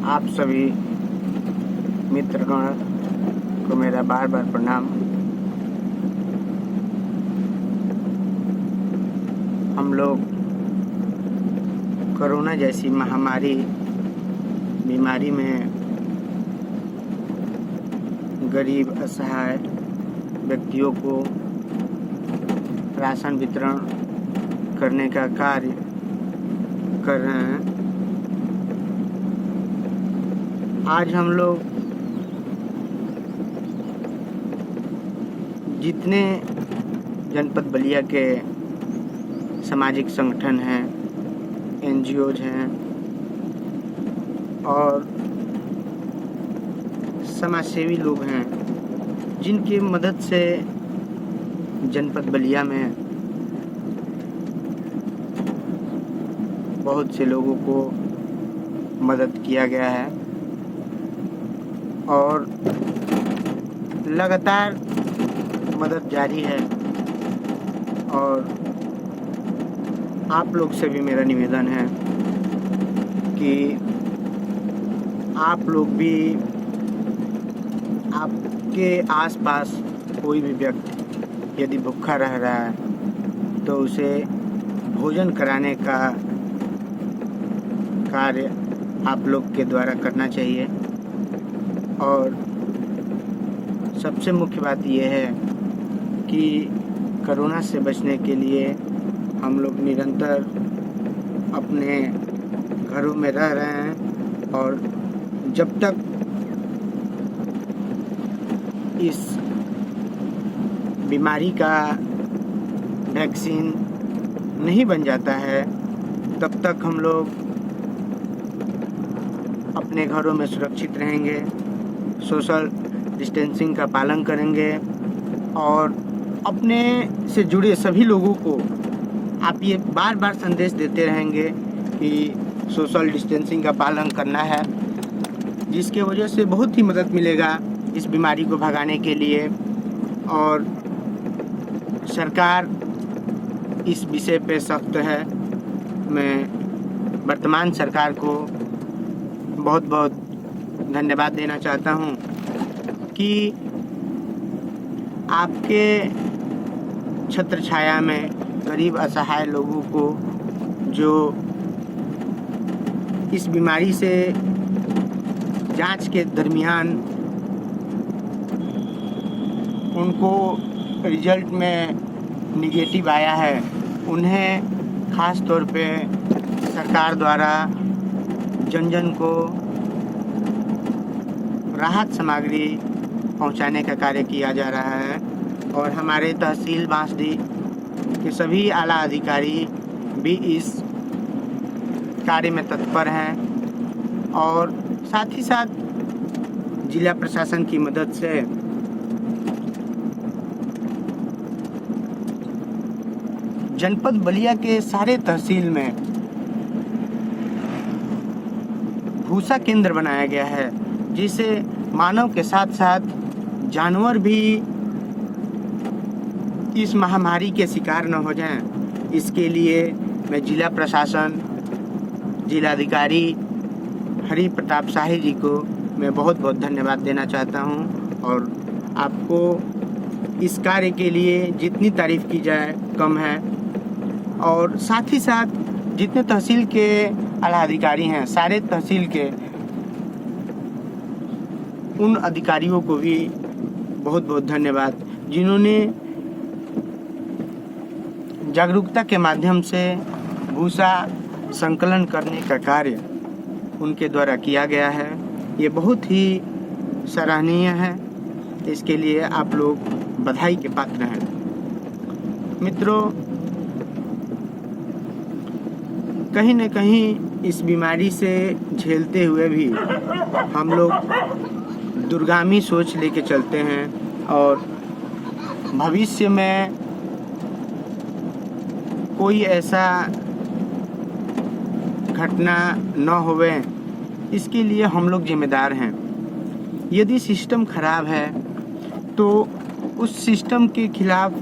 आप सभी मित्रगण को मेरा बार बार प्रणाम। हम लोग कोरोना जैसी बीमारी में गरीब असहाय व्यक्तियों को राशन वितरण करने का कार्य कर रहे हैं। आज हम लोग जितने जनपद बलिया के सामाजिक संगठन हैं, NGOs हैं और समाजसेवी लोग हैं, जिनकी मदद से जनपद बलिया में बहुत से लोगों को मदद किया गया है और लगातार मदद जारी है। और आप लोग से भी मेरा निवेदन है कि आप लोग भी आपके आसपास कोई भी व्यक्ति यदि भूखा रह रहा है तो उसे भोजन कराने का कार्य आप लोग के द्वारा करना चाहिए। और सबसे मुख्य बात यह है कि कोरोना से बचने के लिए हम लोग निरंतर अपने घरों में रह रहे हैं और जब तक इस बीमारी का वैक्सीन नहीं बन जाता है तब तक हम लोग अपने घरों में सुरक्षित रहेंगे, सोशल डिस्टेंसिंग का पालन करेंगे और अपने से जुड़े सभी लोगों को आप ये बार बार संदेश देते रहेंगे कि सोशल डिस्टेंसिंग का पालन करना है, जिसके वजह से बहुत ही मदद मिलेगा इस बीमारी को भगाने के लिए। और सरकार इस विषय पे सख्त है। मैं वर्तमान सरकार को बहुत बहुत धन्यवाद देना चाहता हूँ कि आपके छत्र छाया में गरीब असहाय लोगों को जो इस बीमारी से जांच के दरमियान उनको रिजल्ट में निगेटिव आया है, उन्हें ख़ास तौर पे सरकार द्वारा जन जन को राहत सामग्री पहुंचाने का कार्य किया जा रहा है। और हमारे तहसील बांसडी के सभी आला अधिकारी भी इस कार्य में तत्पर हैं और साथ ही साथ जिला प्रशासन की मदद से जनपद बलिया के सारे तहसील में भूसा केंद्र बनाया गया है, जिससे मानव के साथ साथ जानवर भी इस महामारी के शिकार न हो जाएं। इसके लिए मैं जिला प्रशासन, जिलाधिकारी हरि प्रताप शाही जी को मैं बहुत बहुत धन्यवाद देना चाहता हूं। और आपको इस कार्य के लिए जितनी तारीफ़ की जाए कम है। और साथ ही साथ जितने तहसील के आला अधिकारी हैं, सारे तहसील के उन अधिकारियों को भी बहुत बहुत धन्यवाद, जिन्होंने जागरूकता के माध्यम से भूसा संकलन करने का कार्य उनके द्वारा किया गया है। ये बहुत ही सराहनीय है। इसके लिए आप लोग बधाई के पात्र हैं। मित्रों, कहीं न कहीं इस बीमारी से झेलते हुए भी हम लोग दूरगामी सोच लेके चलते हैं और भविष्य में कोई ऐसा घटना न होवे, इसके लिए हम लोग जिम्मेदार हैं। यदि सिस्टम खराब है तो उस सिस्टम के खिलाफ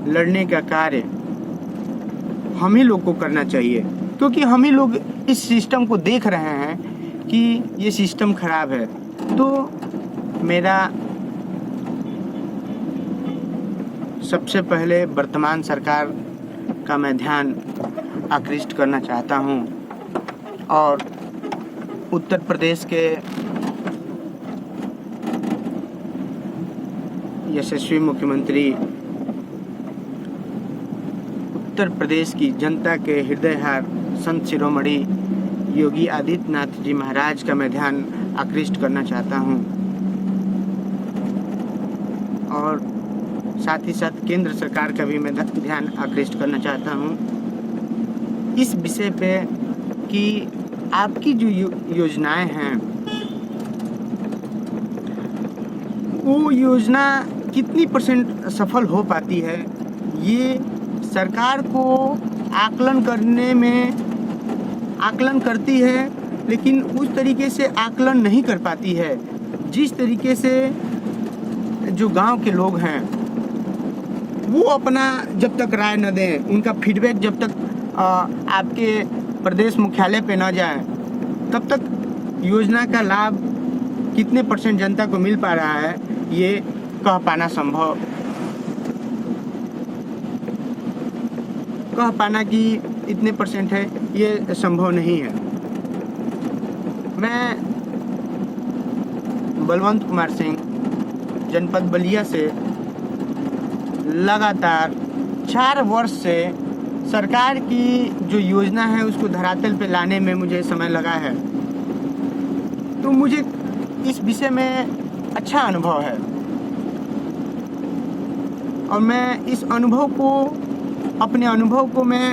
लड़ने का कार्य हम ही लोग को करना चाहिए, क्योंकि हम ही लोग इस सिस्टम को देख रहे हैं कि ये सिस्टम खराब है, तो मेरा सबसे पहले वर्तमान सरकार का मैं ध्यान आकृष्ट करना चाहता हूँ और उत्तर प्रदेश के यशस्वी मुख्यमंत्री, उत्तर प्रदेश की जनता के हृदयहार संत शिरोमणि योगी आदित्यनाथ जी महाराज का मैं ध्यान आकृष्ट करना चाहता हूँ और साथ ही साथ केंद्र सरकार का भी मैं ध्यान आकृष्ट करना चाहता हूँ इस विषय पे कि आपकी जो योजनाएं हैं वो योजना कितनी % सफल हो पाती है, ये सरकार को आकलन करती है, लेकिन उस तरीके से आकलन नहीं कर पाती है जिस तरीके से जो गांव के लोग हैं वो अपना जब तक राय न दें, उनका फीडबैक जब तक आपके प्रदेश मुख्यालय पे न जाए, तब तक योजना का लाभ कितने % जनता को मिल पा रहा है ये कह पाना कि इतने % है, ये संभव नहीं है। मैं बलवंत कुमार सिंह जनपद बलिया से लगातार 4 वर्ष से सरकार की जो योजना है उसको धरातल पे लाने में मुझे समय लगा है, तो मुझे इस विषय में अच्छा अनुभव है और मैं इस अपने अनुभव को मैं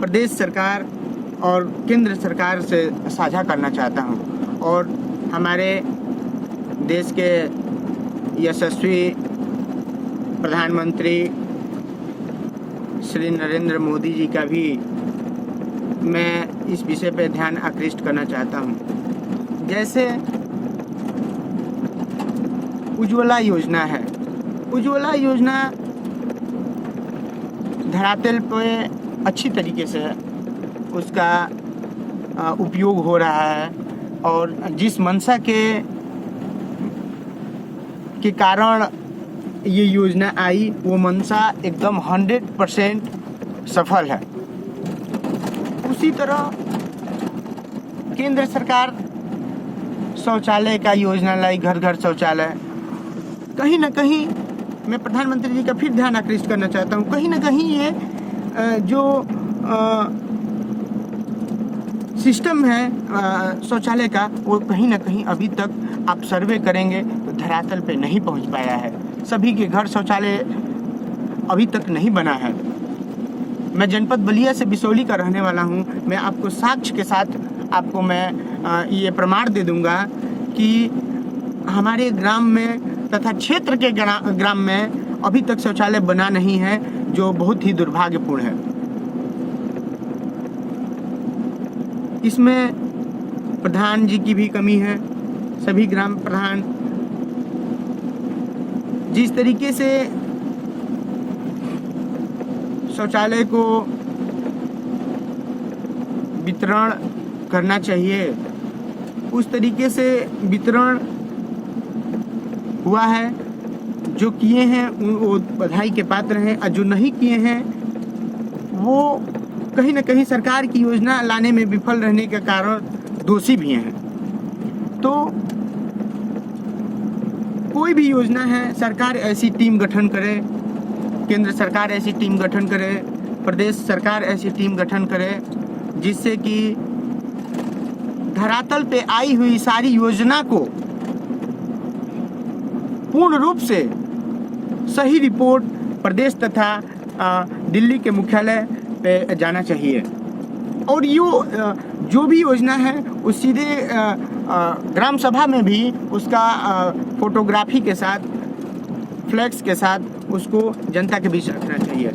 प्रदेश सरकार और केंद्र सरकार से साझा करना चाहता हूं और हमारे देश के यशस्वी प्रधानमंत्री श्री नरेंद्र मोदी जी का भी मैं इस विषय पर ध्यान आकृष्ट करना चाहता हूं। जैसे उज्ज्वला योजना है, उज्ज्वला योजना धरातल पे अच्छी तरीके से उसका उपयोग हो रहा है और जिस मंशा के कारण ये योजना आई वो मंशा एकदम 100% सफल है। उसी तरह केंद्र सरकार शौचालय का योजना लाई, घर घर शौचालय। कहीं ना कहीं मैं प्रधानमंत्री जी का फिर ध्यान आकृष्ट करना चाहता हूँ, कहीं ना कहीं ये जो सिस्टम है शौचालय का, वो कहीं ना कहीं अभी तक आप सर्वे करेंगे तो धरातल पे नहीं पहुँच पाया है। सभी के घर शौचालय अभी तक नहीं बना है। मैं जनपद बलिया से बिसौली का रहने वाला हूँ। मैं आपको साक्ष्य के साथ आपको मैं ये प्रमाण दे दूंगा कि हमारे ग्राम में तथा क्षेत्र के ग्राम में अभी तक शौचालय बना नहीं है, जो बहुत ही दुर्भाग्यपूर्ण है। इसमें प्रधान जी की भी कमी है। सभी ग्राम प्रधान जिस तरीके से शौचालय को वितरण करना चाहिए उस तरीके से वितरण हुआ है। जो किए हैं वो बधाई के पात्र हैं और जो नहीं किए हैं वो कहीं ना कहीं सरकार की योजना लाने में विफल रहने के कारण दोषी भी हैं। तो कोई भी योजना है, सरकार ऐसी टीम गठन करे, केंद्र सरकार ऐसी टीम गठन करे, प्रदेश सरकार ऐसी टीम गठन करे जिससे कि धरातल पे आई हुई सारी योजना को पूर्ण रूप से सही रिपोर्ट प्रदेश तथा दिल्ली के मुख्यालय पे जाना चाहिए और जो भी योजना है वो सीधे ग्राम सभा में भी उसका फोटोग्राफी के साथ, फ्लैक्स के साथ उसको जनता के बीच रखना चाहिए।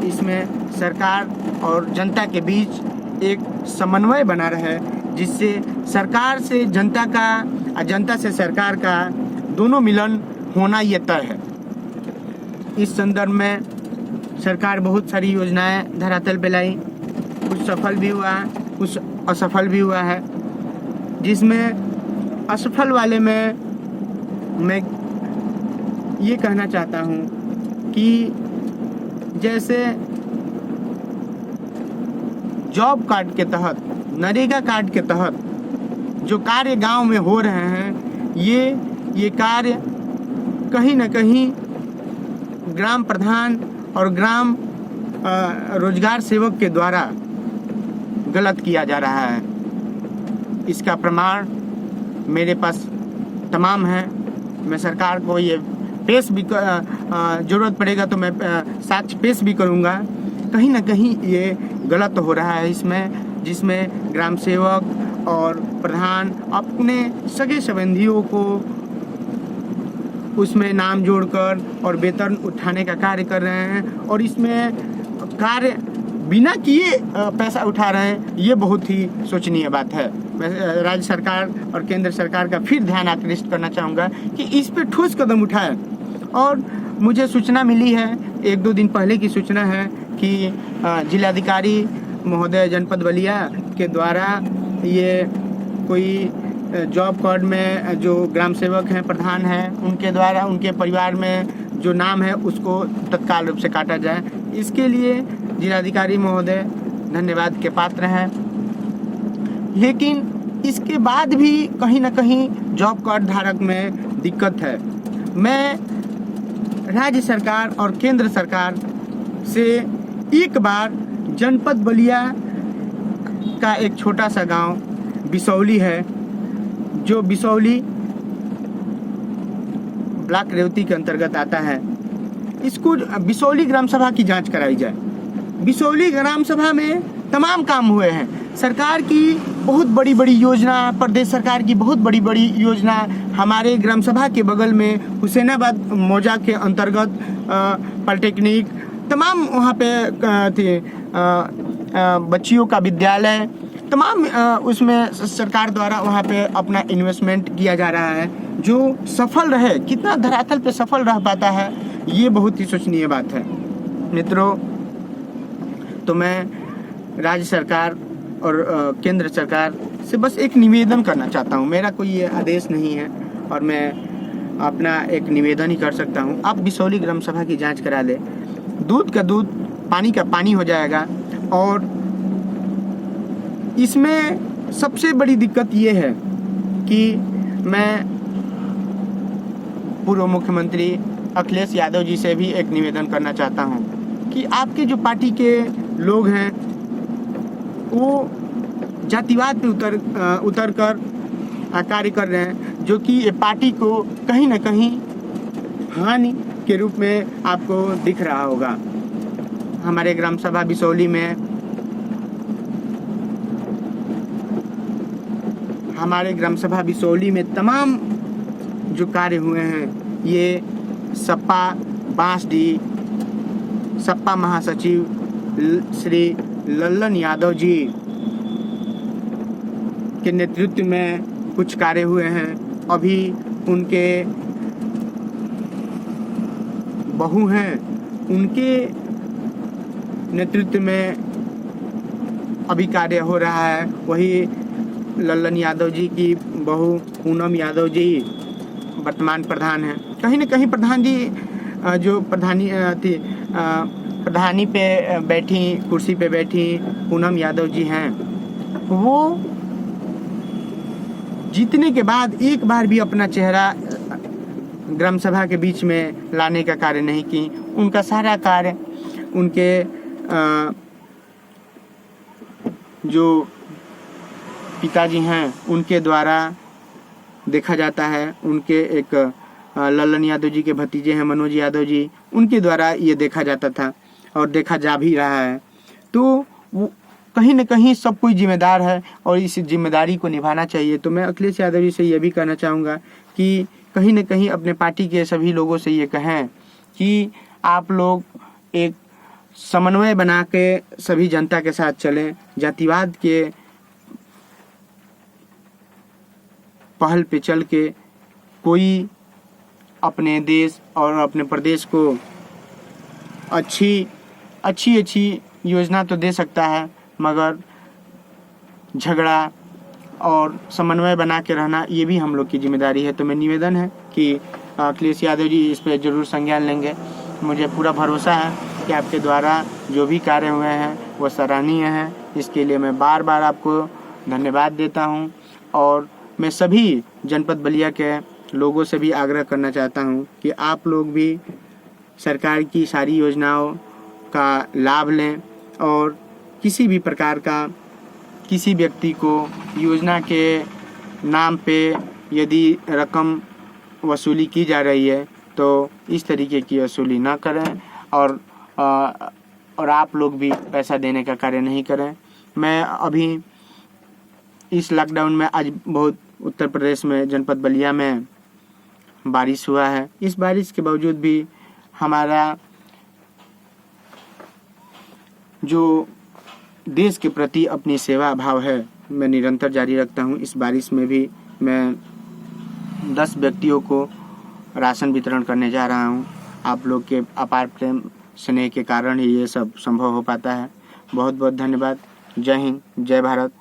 इसमें सरकार और जनता के बीच एक समन्वय बना रहे जिससे सरकार से जनता का और जनता से सरकार का दोनों मिलन होना ये तय है। इस संदर्भ में सरकार बहुत सारी योजनाएं धरातल पे लाई, कुछ सफल भी हुआ कुछ असफल भी हुआ है, जिसमें असफल वाले में मैं ये कहना चाहता हूँ कि जैसे जॉब कार्ड के तहत, नरेगा कार्ड के तहत जो कार्य गांव में हो रहे हैं, ये कार्य कहीं न कहीं ग्राम प्रधान और ग्राम रोजगार सेवक के द्वारा गलत किया जा रहा है। इसका प्रमाण मेरे पास तमाम है। मैं सरकार को ये पेश भी ज़रूरत पड़ेगा तो मैं साक्ष्य पेश भी करूँगा। कहीं ना कहीं ये गलत हो रहा है इसमें, जिसमें ग्राम सेवक और प्रधान अपने सगे संबंधियों को उसमें नाम जोड़कर और वेतन उठाने का कार्य कर रहे हैं, और इसमें कार्य बिना किए पैसा उठा रहे हैं। ये बहुत ही शोचनीय बात है। मैं राज्य सरकार और केंद्र सरकार का फिर ध्यान आकृष्ट करना चाहूँगा कि इस पे ठोस कदम उठाएं। और मुझे सूचना मिली है, 1-2 दिन पहले की सूचना है कि जिलाधिकारी महोदय जनपद बलिया के द्वारा ये कोई जॉब कार्ड में जो ग्राम सेवक हैं, प्रधान हैं, उनके द्वारा उनके परिवार में जो नाम है उसको तत्काल रूप से काटा जाए। इसके लिए जिलाधिकारी महोदय धन्यवाद के पात्र हैं। लेकिन इसके बाद भी कहीं ना कहीं जॉब कार्ड धारक में दिक्कत है। मैं राज्य सरकार और केंद्र सरकार से एक बार जनपद बलिया का एक छोटा सा गांव बिसौली है, जो बिसौली ब्लॉक रेवती के अंतर्गत आता है, इसको बिसौली ग्राम सभा की जांच कराई जाए। बिसौली ग्राम सभा में तमाम काम हुए हैं। सरकार की बहुत बड़ी बड़ी योजना, प्रदेश सरकार की बहुत बड़ी बड़ी योजना हमारे ग्राम सभा के बगल में हुसैनाबाद मौजा के अंतर्गत पॉलिटेक्निक, तमाम वहाँ पे थे बच्चियों का विद्यालय, तमाम उसमें सरकार द्वारा वहाँ पे अपना इन्वेस्टमेंट किया जा रहा है, जो सफल रहे। कितना धरातल पे सफल रह पाता है, ये बहुत ही शोचनीय बात है मित्रों। तो मैं राज्य सरकार और केंद्र सरकार से बस एक निवेदन करना चाहता हूँ। मेरा कोई ये आदेश नहीं है और मैं अपना एक निवेदन ही कर सकता हूँ। आप बिसौली ग्राम सभा की जांच करा ले, दूध का दूध, पानी का पानी हो जाएगा। और इसमें सबसे बड़ी दिक्कत ये है कि मैं पूर्व मुख्यमंत्री अखिलेश यादव जी से भी एक निवेदन करना चाहता हूँ कि आपके जो पार्टी के लोग हैं वो जातिवाद पे उतर कर कार्य कर रहे हैं, जो कि ये पार्टी को कहीं ना कहीं हानि के रूप में आपको दिख रहा होगा। हमारे ग्राम सभा बिसौली में तमाम जो कार्य हुए हैं, ये सपा बांसडी सपा महासचिव श्री लल्लन यादव जी के नेतृत्व में कुछ कार्य हुए हैं। अभी उनके बहू हैं, उनके नेतृत्व में अभी कार्य हो रहा है। वही लल्लन यादव जी की बहू पूनम यादव जी वर्तमान प्रधान हैं। कहीं न कहीं प्रधान जी जो प्रधानी पे बैठी, कुर्सी पे बैठी पूनम यादव जी हैं, वो जीतने के बाद एक बार भी अपना चेहरा ग्राम सभा के बीच में लाने का कार्य नहीं की। उनका सारा कार्य उनके जो पिताजी हैं उनके द्वारा देखा जाता है। उनके एक लल्लन यादव जी के भतीजे हैं मनोज यादव जी, उनके द्वारा ये देखा जाता था और देखा जा भी रहा है। तो वो कहीं न कहीं सब कोई जिम्मेदार है और इस जिम्मेदारी को निभाना चाहिए। तो मैं अखिलेश यादव जी से ये भी कहना चाहूँगा कि कहीं न कहीं अपने पार्टी के सभी लोगों से ये कहें कि आप लोग एक समन्वय बना के सभी जनता के साथ चलें। जातिवाद के पहल पे चल के कोई अपने देश और अपने प्रदेश को अच्छी योजना तो दे सकता है, मगर झगड़ा और समन्वय बना के रहना ये भी हम लोग की जिम्मेदारी है। तो मैं निवेदन है कि अखिलेश यादव जी इस पर ज़रूर संज्ञान लेंगे। मुझे पूरा भरोसा है कि आपके द्वारा जो भी कार्य हुए हैं वो सराहनीय हैं। इसके लिए मैं बार बार आपको धन्यवाद देता हूं और मैं सभी जनपद बलिया के लोगों से भी आग्रह करना चाहता हूं कि आप लोग भी सरकार की सारी योजनाओं का लाभ लें और किसी भी प्रकार का किसी व्यक्ति को योजना के नाम पे यदि रकम वसूली की जा रही है तो इस तरीके की वसूली ना करें और आप लोग भी पैसा देने का कार्य नहीं करें। मैं अभी इस लॉकडाउन में आज बहुत उत्तर प्रदेश में जनपद बलिया में बारिश हुआ है। इस बारिश के बावजूद भी हमारा जो देश के प्रति अपनी सेवा भाव है मैं निरंतर जारी रखता हूँ। इस बारिश में भी मैं 10 व्यक्तियों को राशन वितरण करने जा रहा हूँ। आप लोग के अपार प्रेम स्नेह के कारण ही ये सब संभव हो पाता है। बहुत बहुत धन्यवाद। जय हिंद, जय भारत।